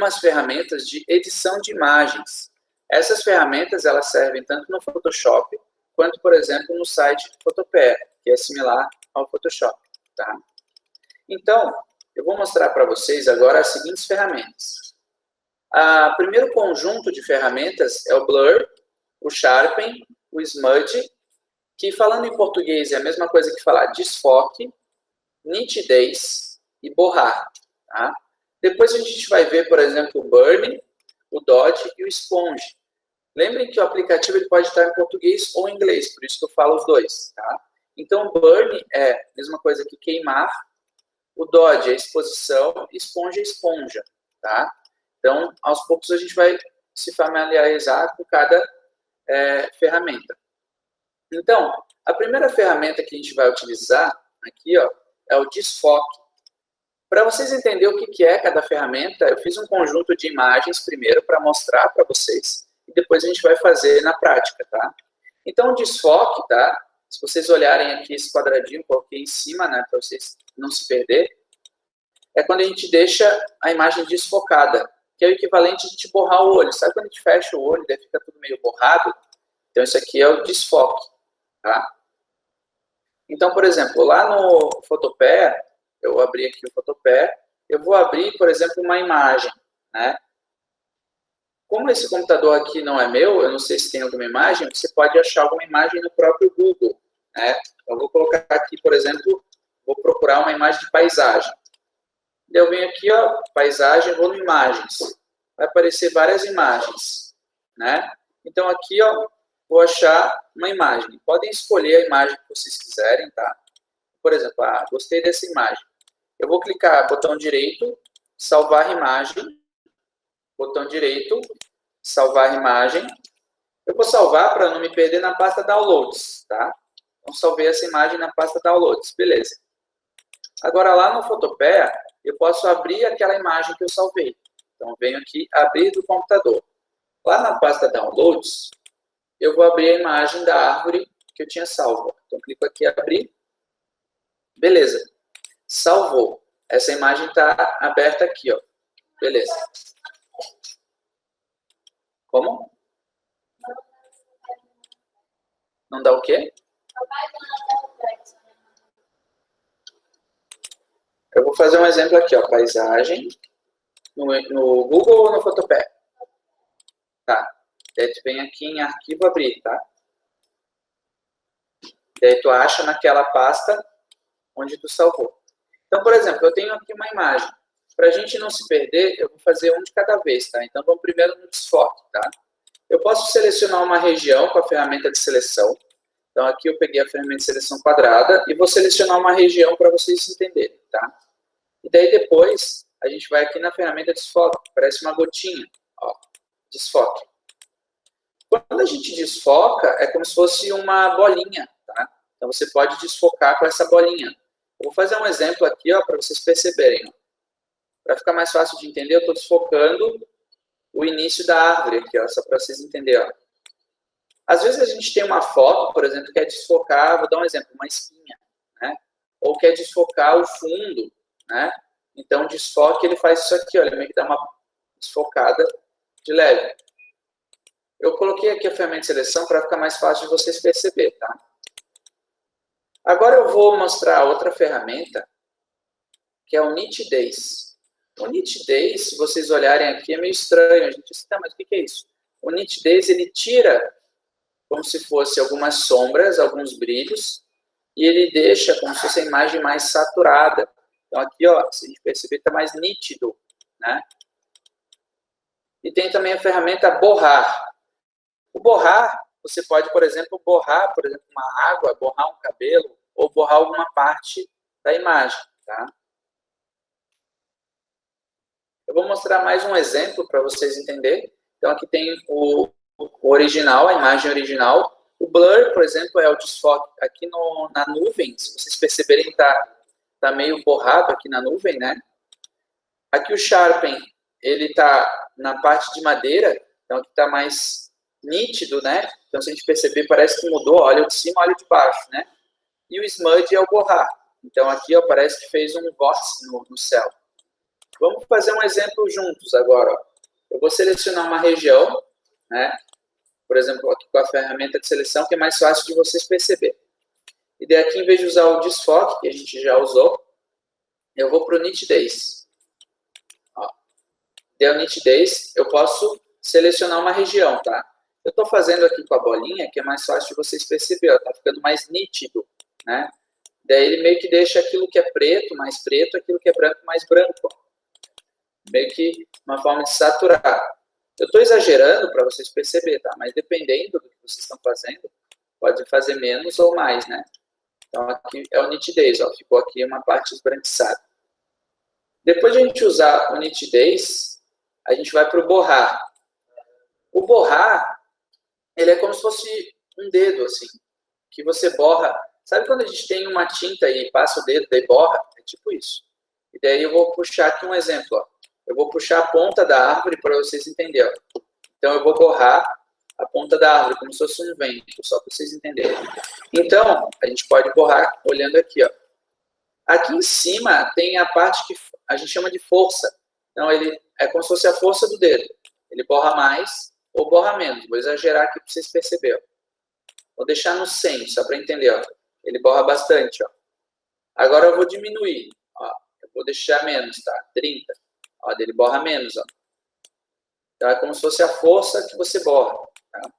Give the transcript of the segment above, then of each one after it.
algumas ferramentas de edição de imagens. Essas ferramentas, elas servem tanto no Photoshop, quanto, por exemplo, no site Photopea, que é similar ao Photoshop, tá? Então, eu vou mostrar para vocês agora as seguintes ferramentas. O primeiro conjunto de ferramentas é o Blur, o Sharpen, o Smudge, que falando em português é a mesma coisa que falar desfoque, nitidez e borrar, tá? Depois a gente vai ver, por exemplo, o Burn, o Dodge e o Sponge. Lembrem que o aplicativo ele pode estar em português ou em inglês, por isso que eu falo os dois, tá? Então, o Burn é a mesma coisa que queimar, o Dodge é exposição e Sponge é esponja, tá? Então, aos poucos a gente vai se familiarizar com cada ferramenta. Então, a primeira ferramenta que a gente vai utilizar aqui, ó, é o desfoque. Para vocês entenderem o que é cada ferramenta, eu fiz um conjunto de imagens primeiro para mostrar para vocês e depois a gente vai fazer na prática, tá? Então, o desfoque, tá? Se vocês olharem aqui esse quadradinho, coloquei em cima, né, para vocês não se perder, é quando a gente deixa a imagem desfocada, que é o equivalente a gente borrar o olho. Sabe quando a gente fecha o olho e fica tudo meio borrado? Então, isso aqui é o desfoque, tá? Então, por exemplo, lá no Photopea, eu abri aqui o Photopea, eu vou abrir, por exemplo, uma imagem, né? Como esse computador aqui não é meu, eu não sei se tem alguma imagem, você pode achar alguma imagem no próprio Google, né? Eu vou colocar aqui, por exemplo, vou procurar uma imagem de paisagem. Eu venho aqui, ó, paisagem, vou no imagens. Vai aparecer várias imagens, né? Então, aqui, ó, vou achar uma imagem. Podem escolher a imagem que vocês quiserem, tá? Por exemplo, gostei dessa imagem. Eu vou clicar botão direito, salvar imagem, botão direito, salvar imagem. Eu vou salvar para não me perder na pasta Downloads, tá? Então, salvei essa imagem na pasta Downloads, beleza. Agora, lá no Photopea, eu posso abrir aquela imagem que eu salvei. Então, venho aqui, abrir do computador. Lá na pasta Downloads, eu vou abrir a imagem da árvore que eu tinha salvo. Então, clico aqui, abrir. Beleza. Salvou. Essa imagem está aberta aqui, ó. Beleza. Como? Não dá o quê? Eu vou fazer um exemplo aqui, ó. Paisagem. No Google ou no Photopea? Tá. Daí tu vem aqui em arquivo abrir, tá? Daí tu acha naquela pasta onde tu salvou. Então, por exemplo, eu tenho aqui uma imagem. Para a gente não se perder, eu vou fazer um de cada vez, tá? Então, vamos primeiro no desfoque, tá? Eu posso selecionar uma região com a ferramenta de seleção. Então, aqui eu peguei a ferramenta de seleção quadrada e vou selecionar uma região para vocês entenderem, tá? E daí, depois, a gente vai aqui na ferramenta de desfoque. Parece uma gotinha, ó. Desfoque. Quando a gente desfoca, é como se fosse uma bolinha, tá? Então, você pode desfocar com essa bolinha. Eu vou fazer um exemplo aqui, ó, para vocês perceberem. Para ficar mais fácil de entender, eu estou desfocando o início da árvore aqui, ó, só para vocês entenderem, ó. Às vezes a gente tem uma foto, por exemplo, que quer desfocar, vou dar um exemplo, uma espinha, né? Ou quer desfocar o fundo, né? Então, o desfoque, ele faz isso aqui, ó, ele meio que dá uma desfocada de leve. Eu coloquei aqui a ferramenta de seleção para ficar mais fácil de vocês perceberem, tá? Agora eu vou mostrar outra ferramenta, que é o nitidez. O nitidez, se vocês olharem aqui, é meio estranho. A gente diz, tá, mas o que é isso? O nitidez, ele tira como se fosse algumas sombras, alguns brilhos, e ele deixa como se fosse a imagem mais saturada. Então aqui, ó, se a gente perceber, está mais nítido, né? E tem também a ferramenta borrar. O borrar, você pode, por exemplo, borrar, por exemplo, uma água, borrar um cabelo, ou borrar alguma parte da imagem, tá? Eu vou mostrar mais um exemplo para vocês entenderem. Então, aqui tem o original, a imagem original. O blur, por exemplo, é o desfoque aqui na nuvem. Se vocês perceberem, tá meio borrado aqui na nuvem, né? Aqui o sharpen, ele está na parte de madeira, então aqui está mais nítido, né? Então, se a gente perceber, parece que mudou, olha de cima, olha de baixo, né? E o smudge é o borrar. Então, aqui, ó, parece que fez um vórtice no céu. Vamos fazer um exemplo juntos agora. Ó. Eu vou selecionar uma região, né? Por exemplo, aqui com a ferramenta de seleção, que é mais fácil de vocês perceberem. E daí aqui, em vez de usar o desfoque, que a gente já usou, eu vou para o nitidez. Ó. Deu nitidez, eu posso selecionar uma região, tá? Eu estou fazendo aqui com a bolinha, que é mais fácil de vocês perceberem, está ficando mais nítido, né? Daí ele meio que deixa aquilo que é preto, mais preto, aquilo que é branco, mais branco. Ó. Meio que uma forma de saturar. Eu estou exagerando para vocês perceberem, tá? Mas dependendo do que vocês estão fazendo, pode fazer menos ou mais, né? Então aqui é o nitidez, ó. Ficou aqui uma parte esbranquiçada. Depois de a gente usar o nitidez, a gente vai para o borrar. O borrar, ele é como se fosse um dedo, assim, que você borra. Sabe quando a gente tem uma tinta e passa o dedo, daí borra? É tipo isso. E daí eu vou puxar aqui um exemplo, ó. Eu vou puxar a ponta da árvore para vocês entenderem. Ó. Então eu vou borrar a ponta da árvore, como se fosse um vento, só para vocês entenderem. Então, a gente pode borrar olhando aqui, ó. Aqui em cima tem a parte que a gente chama de força. Então, ele é como se fosse a força do dedo. Ele borra mais ou borra menos. Vou exagerar aqui para vocês perceberem. Vou deixar no 100, só para entender. Ó. Ele borra bastante. Ó. Agora eu vou diminuir. Ó. Eu vou deixar menos, tá? 30. Ó, ele borra menos. Ó. Então, é como se fosse a força que você borra. Tá?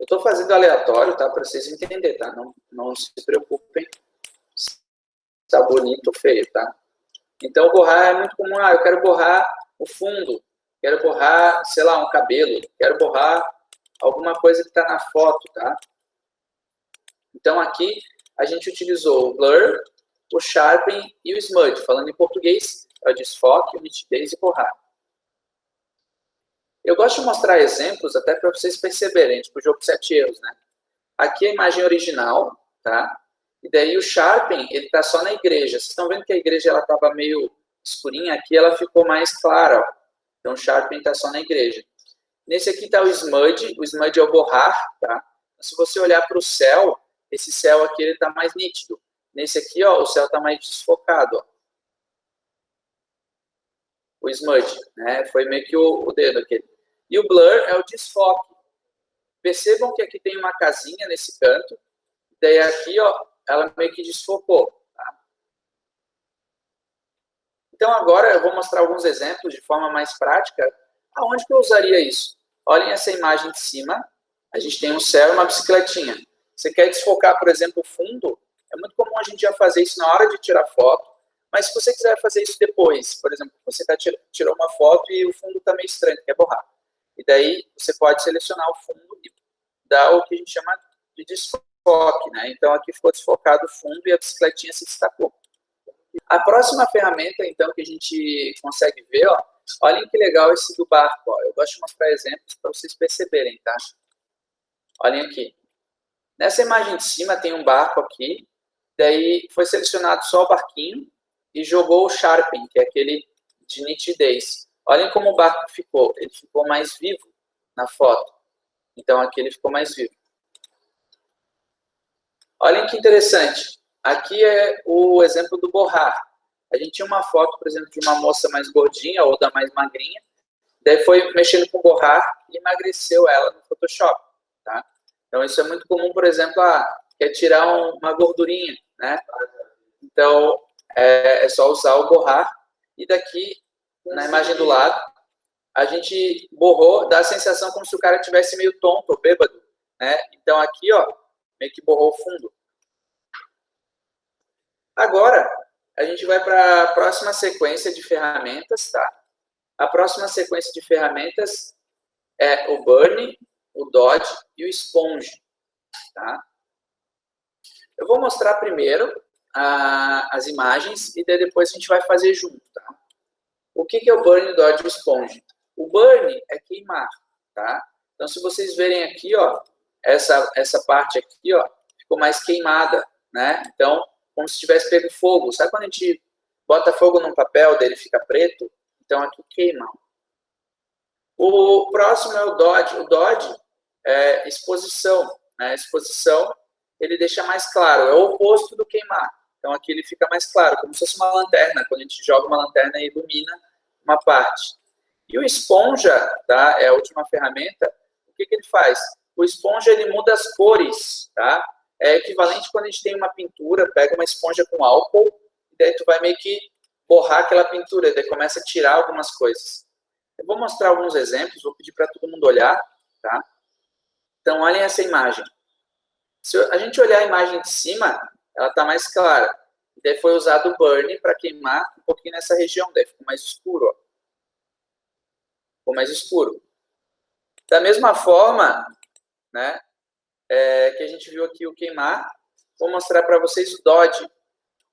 Eu estou fazendo aleatório, tá? Para vocês entenderem, tá? Não se preocupem se está bonito ou feio, tá? Então, borrar é muito comum. Ah, eu quero borrar o fundo. Quero borrar, sei lá, um cabelo. Quero borrar alguma coisa que está na foto, tá? Então, aqui a gente utilizou o blur, o sharpen e o smudge. Falando em português, é o desfoque, o nitidez e borrar. Eu gosto de mostrar exemplos até para vocês perceberem, tipo o jogo de 7 erros, né? Aqui é a imagem original, tá? E daí o sharpen, ele tá só na igreja. Vocês estão vendo que a igreja ela tava meio escurinha, aqui ela ficou mais clara, ó. Então o sharpen tá só na igreja. Nesse aqui tá o smudge é o borrar, tá? Se você olhar para o céu, esse céu aqui ele tá mais nítido. Nesse aqui, ó, o céu tá mais desfocado, ó. O smudge, né? Foi meio que o dedo aquele. E o blur é o desfoque. Percebam que aqui tem uma casinha nesse canto. Daí aqui, ó, ela meio que desfocou. Tá? Então agora eu vou mostrar alguns exemplos de forma mais prática. Aonde que eu usaria isso? Olhem essa imagem de cima. A gente tem um céu e uma bicicletinha. Você quer desfocar, por exemplo, o fundo? É muito comum a gente já fazer isso na hora de tirar foto. Mas se você quiser fazer isso depois, por exemplo, você tirou uma foto e o fundo está meio estranho, quer borrar. E daí você pode selecionar o fundo e dar o que a gente chama de desfoque, né? Então aqui ficou desfocado o fundo e a bicicletinha se destacou. A próxima ferramenta, então, que a gente consegue ver, ó, olhem que legal esse do barco, ó. Eu gosto de mostrar exemplos para vocês perceberem, tá? Olhem aqui. Nessa imagem de cima tem um barco aqui, daí foi selecionado só o barquinho e jogou o sharpen, que é aquele de nitidez. Olhem como o barco ficou. Ele ficou mais vivo na foto. Então, aqui ele ficou mais vivo. Olhem que interessante. Aqui é o exemplo do borrar. A gente tinha uma foto, por exemplo, de uma moça mais gordinha ou da mais magrinha. Daí foi mexendo com borrar e emagreceu ela no Photoshop. Tá? Então, isso é muito comum, por exemplo, quer tirar uma gordurinha. Né? Então, é só usar o borrar. E daqui, na imagem do lado, a gente borrou, dá a sensação como se o cara estivesse meio tonto ou bêbado, né? Então aqui, ó, meio que borrou o fundo. Agora, a gente vai para a próxima sequência de ferramentas, tá? A próxima sequência de ferramentas é o Burn, o Dodge e o Sponge, tá? Eu vou mostrar primeiro as imagens e daí depois a gente vai fazer junto, tá? O que é o Burn, o Dodge e o Sponge? O burn é queimar, tá? Então, se vocês verem aqui, ó, essa parte aqui, ó, ficou mais queimada, né? Então, como se tivesse pego fogo. Sabe quando a gente bota fogo num papel, daí ele fica preto? Então, aqui queima. O próximo é o Dodge. O Dodge é exposição, né? Exposição, ele deixa mais claro, é o oposto do queimar. Então aqui ele fica mais claro, como se fosse uma lanterna, quando a gente joga uma lanterna e ilumina uma parte. E o esponja, tá? É a última ferramenta. O que ele faz? O esponja ele muda as cores, tá? É equivalente quando a gente tem uma pintura, pega uma esponja com álcool, e daí tu vai meio que borrar aquela pintura, e daí começa a tirar algumas coisas. Eu vou mostrar alguns exemplos, vou pedir para todo mundo olhar, tá? Então, olhem essa imagem. Se a gente olhar a imagem de cima, ela está mais clara. Daí foi usado o burn para queimar um pouquinho nessa região, daí ficou mais escuro, ó. Ficou mais escuro. Da mesma forma, né, que a gente viu aqui o queimar, vou mostrar para vocês o Dodge.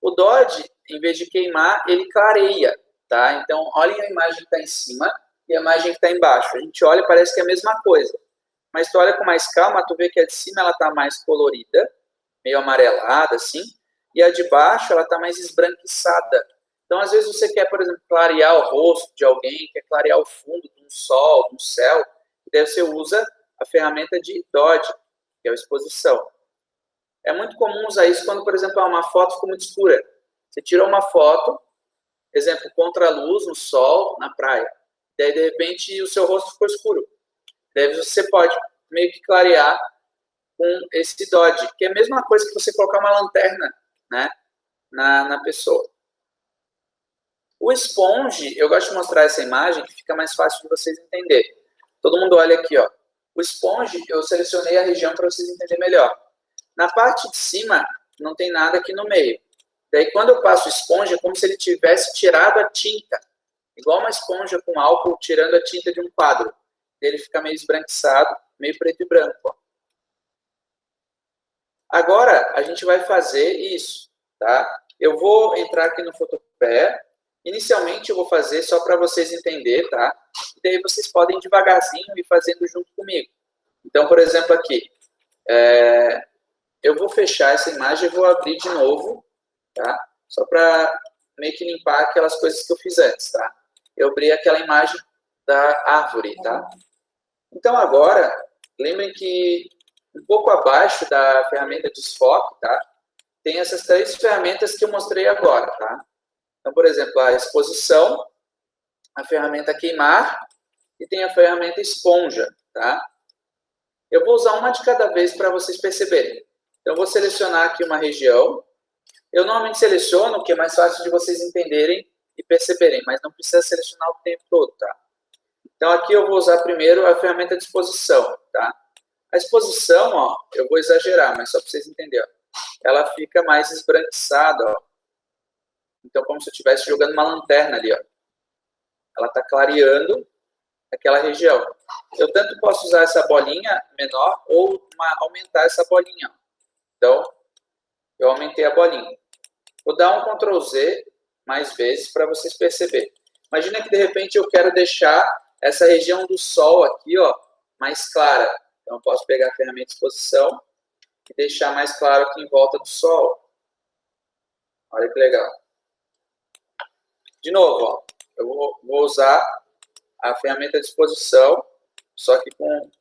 O Dodge, em vez de queimar, ele clareia, tá? Então, olhem a imagem que está em cima e a imagem que está embaixo. A gente olha e parece que é a mesma coisa. Mas tu olha com mais calma, tu vê que a de cima ela está mais colorida, meio amarelada, assim, e a de baixo ela está mais esbranquiçada. Então, às vezes você quer, por exemplo, clarear o rosto de alguém, quer clarear o fundo de um sol, de um céu, e daí você usa a ferramenta de Dodge, que é a exposição. É muito comum usar isso quando, por exemplo, uma foto ficou muito escura. Você tirou uma foto, exemplo, contra a luz, no sol, na praia. Daí, de repente, o seu rosto ficou escuro. Daí você pode meio que clarear com esse Dodge, que é a mesma coisa que você colocar uma lanterna, né, na pessoa. O Sponge, eu gosto de mostrar essa imagem que fica mais fácil de vocês entenderem. Todo mundo olha aqui, ó. O Sponge, eu selecionei a região para vocês entenderem melhor. Na parte de cima, não tem nada aqui no meio. Daí, quando eu passo o esponja, é como se ele tivesse tirado a tinta. Igual uma esponja com álcool tirando a tinta de um quadro. Ele fica meio esbranquiçado, meio preto e branco. Ó. Agora, a gente vai fazer isso, tá? Eu vou entrar aqui no Photopea. Inicialmente, eu vou fazer só para vocês entenderem, tá? E daí vocês podem devagarzinho ir fazendo junto comigo. Então, por exemplo, aqui. Eu vou fechar essa imagem e vou abrir de novo, tá? Só para meio que limpar aquelas coisas que eu fiz antes, tá? Eu abri aquela imagem da árvore, tá? Então, agora, lembrem que um pouco abaixo da ferramenta de desfoque, tá? Tem essas três ferramentas que eu mostrei agora, tá? Então, por exemplo, a exposição, a ferramenta queimar e tem a ferramenta esponja, tá? Eu vou usar uma de cada vez para vocês perceberem. Então, eu vou selecionar aqui uma região. Eu normalmente seleciono, o que é mais fácil de vocês entenderem e perceberem, mas não precisa selecionar o tempo todo, tá? Então, aqui eu vou usar primeiro a ferramenta de exposição, tá? A exposição, ó, eu vou exagerar, mas só para vocês entenderem, ó, ela fica mais esbranquiçada, ó. Então, como se eu estivesse jogando uma lanterna ali, ó. Ela está clareando aquela região. Eu tanto posso usar essa bolinha menor ou aumentar essa bolinha, ó. Então, eu aumentei a bolinha. Vou dar um Ctrl Z mais vezes para vocês perceberem. Imagina que, de repente, eu quero deixar essa região do sol aqui, ó, mais clara. Então, eu posso pegar a ferramenta de exposição e deixar mais claro aqui em volta do sol. Olha que legal. De novo, ó, eu vou usar a ferramenta de exposição, só que com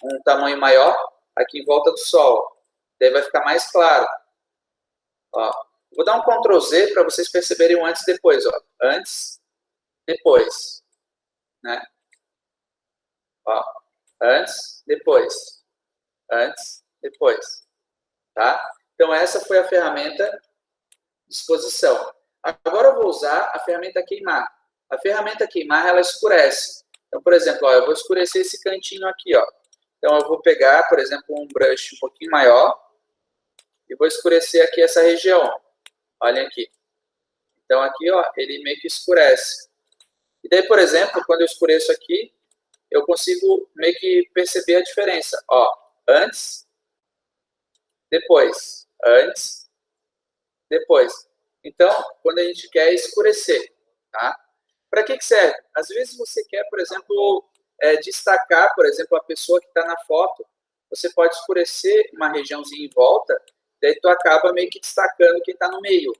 um tamanho maior aqui em volta do sol. Daí vai ficar mais claro. Ó, vou dar um Ctrl Z para vocês perceberem o antes e depois. Ó. Antes, depois. Né? Ó, antes, depois. Antes, depois. Tá? Então, essa foi a ferramenta de exposição. Agora eu vou usar a ferramenta queimar. A ferramenta queimar, ela escurece. Então, por exemplo, ó, eu vou escurecer esse cantinho aqui. Ó. Então, eu vou pegar, por exemplo, um brush um pouquinho maior e vou escurecer aqui essa região. Olhem aqui. Então, aqui, ó, ele meio que escurece. E daí, por exemplo, quando eu escureço aqui, eu consigo meio que perceber a diferença. Ó, antes, depois. Antes, depois. Então, quando a gente quer escurecer, tá? Para que serve? Às vezes você quer, por exemplo, destacar, por exemplo, a pessoa que está na foto. Você pode escurecer uma regiãozinha em volta, daí tu acaba meio que destacando quem está no meio.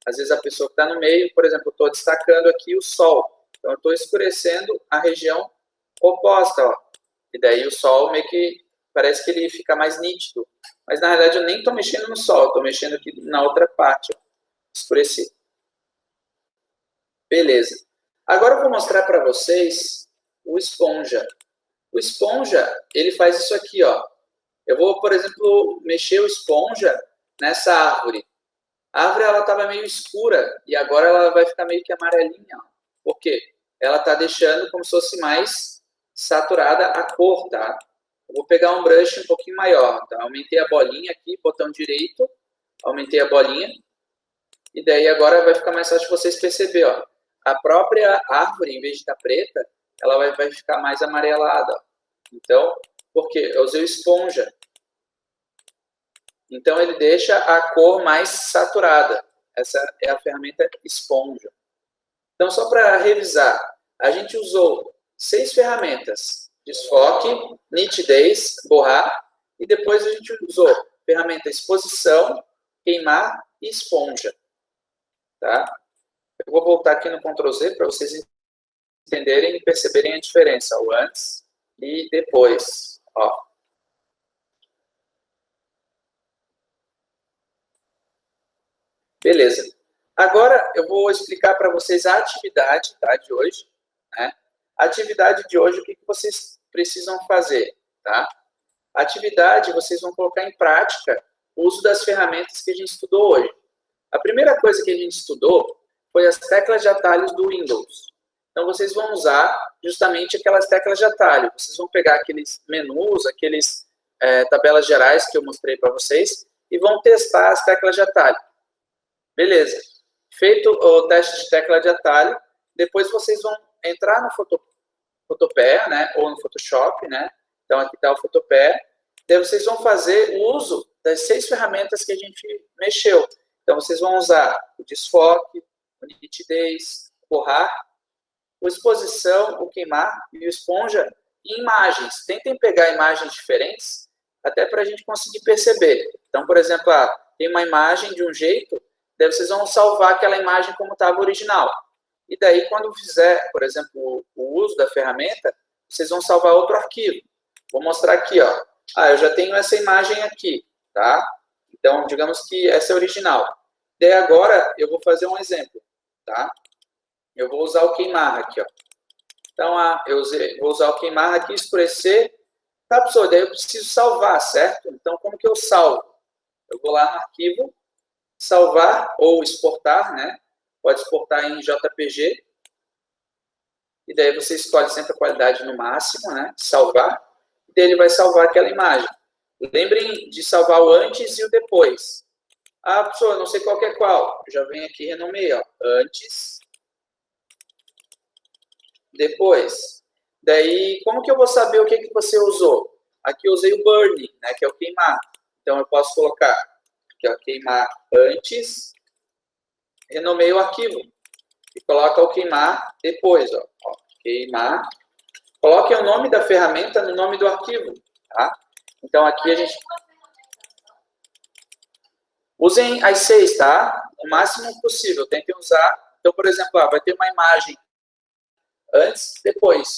Às vezes a pessoa que está no meio, por exemplo, eu estou destacando aqui o sol. Então, eu estou escurecendo a região oposta, ó. E daí o sol meio que parece que ele fica mais nítido. Mas, na realidade, eu nem estou mexendo no sol, estou mexendo aqui na outra parte. Ó. escurecer. Beleza. Agora eu vou mostrar para vocês o esponja. O esponja, ele faz isso aqui, ó. Eu vou, por exemplo, mexer o esponja nessa árvore. A árvore ela estava meio escura e agora ela vai ficar meio que amarelinha. Por quê? Ela está deixando como se fosse mais saturada a cor, tá? Eu vou pegar um brush um pouquinho maior, tá? Aumentei a bolinha aqui, botão direito, aumentei a bolinha. E daí agora vai ficar mais fácil vocês perceberem, ó. A própria árvore, em vez de estar preta, ela vai ficar mais amarelada. Ó. Então, por quê? Eu usei o esponja. Então, ele deixa a cor mais saturada. Essa é a ferramenta esponja. Então, só para revisar, a gente usou 6 ferramentas. Desfoque, nitidez, borrar. E depois a gente usou ferramenta exposição, queimar e esponja. Tá? Eu vou voltar aqui no Ctrl Z para vocês entenderem e perceberem a diferença. O antes e depois. Ó. Beleza. Agora eu vou explicar para vocês a atividade, tá, de hoje. Né? A atividade de hoje, o que vocês precisam fazer? Tá? A atividade, vocês vão colocar em prática o uso das ferramentas que a gente estudou hoje. A primeira coisa que a gente estudou foi as teclas de atalhos do Windows. Então, vocês vão usar justamente aquelas teclas de atalho. Vocês vão pegar aqueles menus, aqueles tabelas gerais que eu mostrei para vocês e vão testar as teclas de atalho. Beleza. Feito o teste de tecla de atalho, depois vocês vão entrar no Photopea, né, ou no Photoshop, né? Então, aqui está o Photopea. Daí vocês vão fazer o uso das 6 ferramentas que a gente mexeu. Então, vocês vão usar o desfoque, o nitidez, o borrar, o exposição, o queimar e o esponja em imagens. Tentem pegar imagens diferentes, até para a gente conseguir perceber. Então, por exemplo, tem uma imagem de um jeito, daí vocês vão salvar aquela imagem como estava original. E daí, quando fizer, por exemplo, o uso da ferramenta, vocês vão salvar outro arquivo. Vou mostrar aqui, ó. Eu já tenho essa imagem aqui, tá? Então, digamos que essa é a original. Daí agora, eu vou fazer um exemplo, tá? Eu vou usar o queimar aqui, ó. Então, vou usar o queimar aqui, escurecer. Tá, pessoal? Daí eu preciso salvar, certo? Então, como que eu salvo? Eu vou lá no arquivo, salvar ou exportar, né? Pode exportar em JPG. E daí você escolhe sempre a qualidade no máximo, né? Salvar. E daí ele vai salvar aquela imagem. Lembrem de salvar o antes e o depois. Professor, eu não sei qual que é qual. Eu já venho aqui e renomeei, ó. Antes. Depois. Daí, como que eu vou saber o que você usou? Aqui eu usei o burning, né? Que é o queimar. Então, eu posso colocar aqui, ó, queimar antes. Renomeei o arquivo. E coloca o queimar depois, ó. Queimar. Coloque o nome da ferramenta no nome do arquivo, tá? Então, aqui a gente... Usem as 6, tá? O máximo possível, tentem usar. Então, por exemplo, vai ter uma imagem antes, depois.